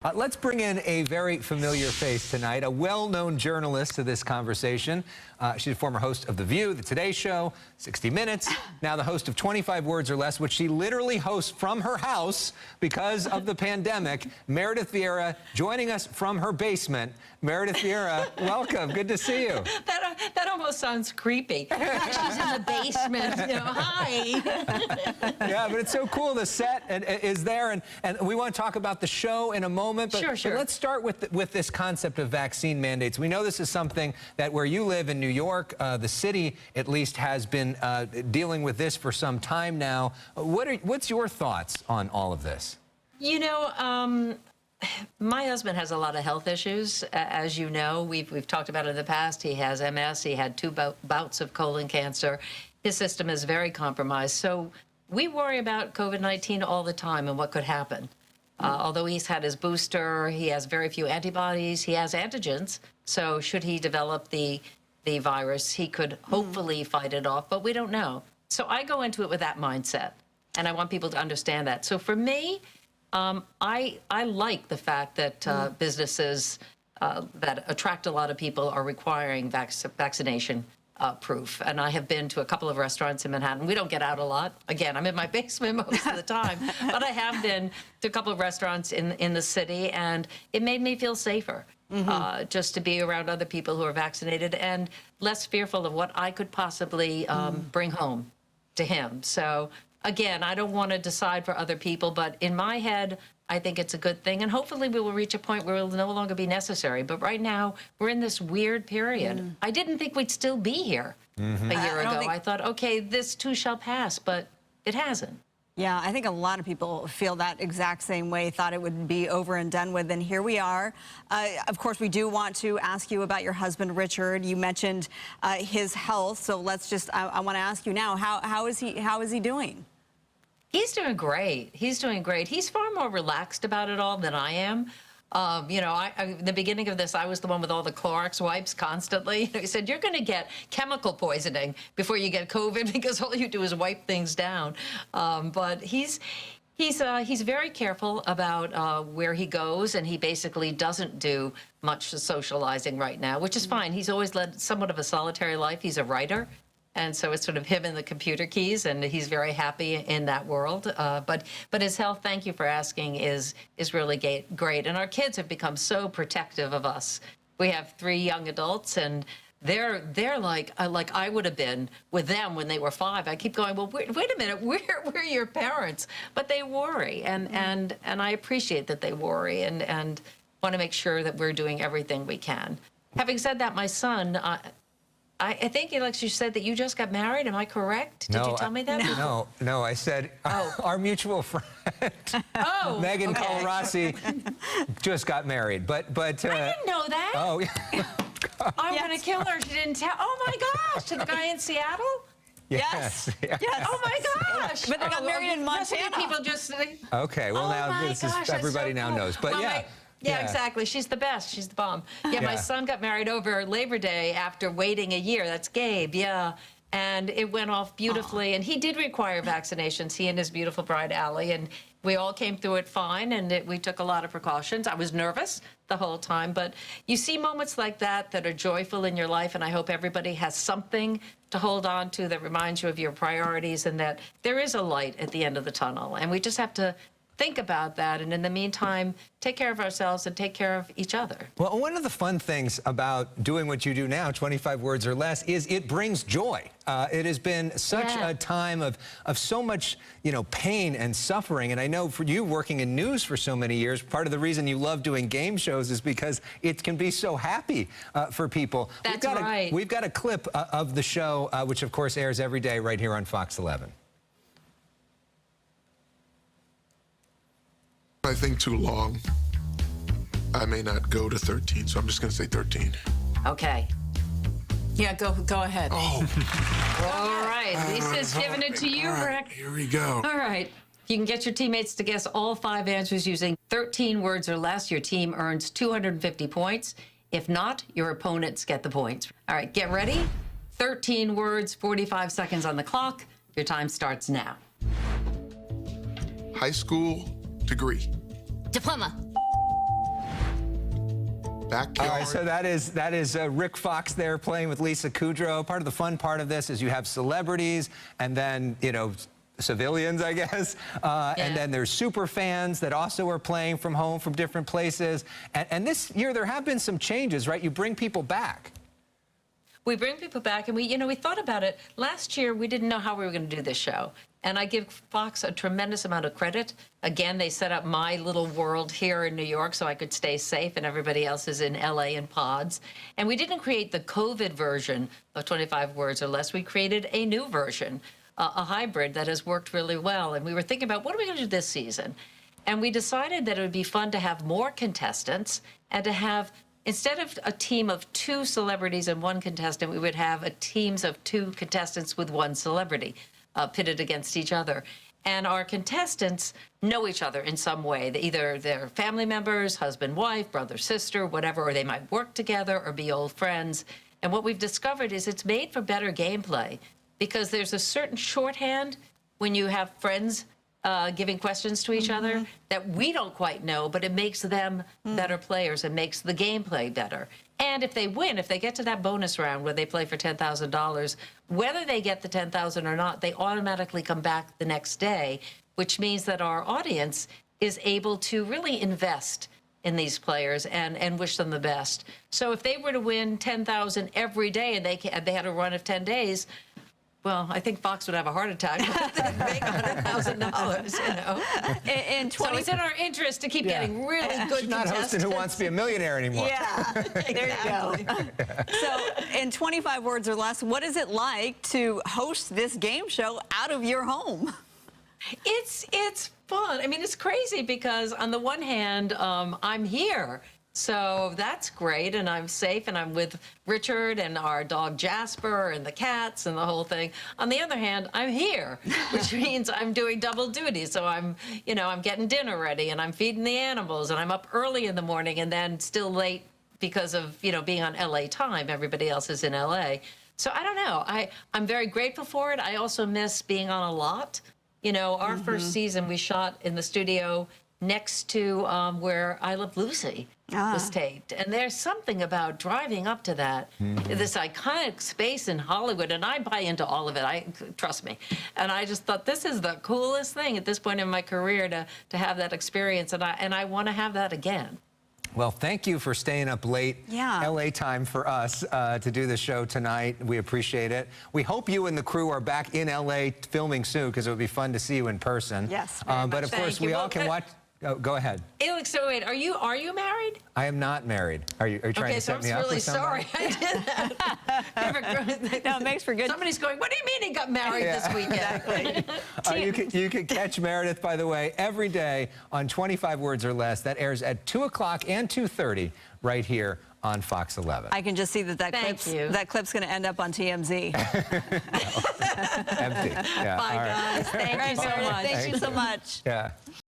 Let's bring in a very familiar face tonight, a well-known journalist to this conversation. She's a former host of The View, The Today Show, 60 Minutes, now the host of 25 Words or Less, which she literally hosts from her house because of the pandemic. Meredith Vieira joining us from her basement. Meredith Vieira, welcome. Good to see you. That almost sounds creepy. She's in the basement. You know, hi. Yeah, but it's so cool. The set is there, and we want to talk about the show in a moment. But, Sure. But let's start with this concept of vaccine mandates. We know this is something that where you live in New York, the city at least has been dealing with this for some time now. What's your thoughts on all of this? You know, my husband has a lot of health issues, as you know. We've talked about it in the past. He has MS. He had two bouts of colon cancer. His system is very compromised. So we worry about COVID-19 all the time and what could happen. Although he's had his booster, he has very few antibodies. He has antigens. So should he develop the virus, he could hopefully fight it off, but we don't know. So I go into it with that mindset, and I want people to understand that. So for me, I like the fact that businesses that attract a lot of people are requiring vaccination proof. And I have been to a couple of restaurants in Manhattan. We don't get out a lot. Again, I'm in my basement most of the time. But I have been to a couple of restaurants in the city, and it made me feel safer. Just to be around other people who are vaccinated and less fearful of what I could possibly bring home to him. So again, I don't want to decide for other people, but in my head, I think it's a good thing. And hopefully we will reach a point where it will no longer be necessary. But right now, we're in this weird period. I didn't think we'd still be here a year ago. I thought, okay, this too shall pass, but it hasn't. Yeah, I think a lot of people feel that exact same way, thought it would be over and done with, and here we are. Of course, we do want to ask you about your husband, Richard. You mentioned his health, so let's just, I want to ask you now, how is he doing? He's doing great. He's doing great. He's far more relaxed about it all than I am. You know, in the beginning of this, I was the one with all the Clorox wipes constantly. He said, you're going to get chemical poisoning before you get COVID because all you do is wipe things down. But he's very careful about where he goes, and he basically doesn't do much socializing right now, which is fine. He's always led somewhat of a solitary life. He's a writer. And so it's sort of him and the computer keys, and he's very happy in that world. But his health, thank you for asking, is really great. And our kids have become so protective of us. We have 3 young adults, and they're like I would have been with them when they were 5. I keep going, well, wait a minute, we're your parents. But they worry, and I appreciate that they worry, and want to make sure that we're doing everything we can. Having said that, my son, I think, Alex, you said that you just got married. Am I correct? Did you tell me that? No. I said our mutual friend, Megan Colrossi, just got married. But I didn't know that. Oh, yeah. I'm going to kill her. She didn't tell. Oh, my gosh. To the guy in Seattle? Yes. Oh, my gosh. But they got married in Montana. People just... Okay, well, now this is everybody now knows. But well, yeah, exactly. She's the best. She's the bomb. Yeah, my son got married over Labor Day after waiting a year. That's Gabe, yeah. And it went off beautifully. And he did require vaccinations, he and his beautiful bride, Allie. And we all came through it fine, and we took a lot of precautions. I was nervous the whole time. But you see moments like that that are joyful in your life, and I hope everybody has something to hold on to that reminds you of your priorities and that there is a light at the end of the tunnel. And we just have to think about that, and in the meantime, take care of ourselves and take care of each other. Well, one of the fun things about doing what you do now, 25 Words or Less, is it brings joy. It has been such a time of so much, pain and suffering. And I know for you, working in news for so many years, part of the reason you love doing game shows is because it can be so happy for people. That's right. We've got a clip of the show, which of course airs every day right here on Fox 11. I think too long. I may not go to 13, so I'm just going to say 13. Okay. Yeah, go ahead. Oh. All right. Lisa's giving it to you, Rick. Here we go. All right. You can get your teammates to guess all 5 answers using 13 words or less. Your team earns 250 points. If not, your opponents get the points. All right, get ready. 13 words, 45 seconds on the clock. Your time starts now. High school degree. Diploma. backyard. All right, so that is Rick Fox there playing with Lisa Kudrow. Part of the fun part of this is you have celebrities and then, you know, civilians, I guess. And then there's super fans that also are playing from home from different places. And this year there have been some changes, right? You bring people back. We bring people back, and we thought about it. Last year, we didn't know how we were going to do this show. And I give Fox a tremendous amount of credit. Again, they set up my little world here in New York so I could stay safe, and everybody else is in LA in pods. And we didn't create the COVID version of 25 Words or Less. We created a new version, a hybrid that has worked really well. And we were thinking about, what are we going to do this season? And we decided that it would be fun to have more contestants and to have, instead of a team of 2 celebrities and 1 contestant, we would have teams of 2 contestants with 1 celebrity pitted against each other. And our contestants know each other in some way. Either they're family members, husband, wife, brother, sister, whatever, or they might work together or be old friends. And what we've discovered is it's made for better gameplay because there's a certain shorthand when you have friends giving questions to each other that we don't quite know, but it makes them better players. It makes the gameplay better. And if they win, if they get to that bonus round where they play for $10,000, whether they get the $10,000 or not, they automatically come back the next day, which means that our audience is able to really invest in these players and wish them the best. So if they were to win $10,000 every day and they had a run of 10 days, well, I think Fox would have a heart attack. They'd make $100,000, you know. So it's in our interest to keep getting really good She's not hosting Who Wants to Be a Millionaire anymore. Yeah, there you go. So in 25 words or less, what is it like to host this game show out of your home? It's fun. I mean, it's crazy because on the one hand, I'm here. So that's great, and I'm safe, and I'm with Richard and our dog Jasper and the cats and the whole thing. On the other hand, I'm here, which means I'm doing double duty. So I'm getting dinner ready, and I'm feeding the animals, and I'm up early in the morning, and then still late because of being on LA time. Everybody else is in LA. So I don't know. I'm very grateful for it. I also miss being on a lot. Our first season we shot in the studio next to where I Love Lucy was taped. And there's something about driving up to that, this iconic space in Hollywood, and I buy into all of it, trust me. And I just thought this is the coolest thing at this point in my career to have that experience, and I want to have that again. Well, thank you for staying up late, LA time for us, to do the show tonight. We appreciate it. We hope you and the crew are back in LA filming soon, because it would be fun to see you in person. Yes, but of course, we all can watch. Oh, go ahead. Alex, so wait, are you married? I am not married. Are you trying to set me up with somebody? Okay, so I'm really sorry I did that. No, it makes for good. Somebody's going, what do you mean he got married this weekend? Exactly. You can catch Meredith, by the way, every day on 25 Words or Less. That airs at 2 o'clock and 2:30 right here on Fox 11. I can just see that clip's going to end up on TMZ. Empty. Yeah, Bye, guys. Thank you so much. Thank you so much. Yeah.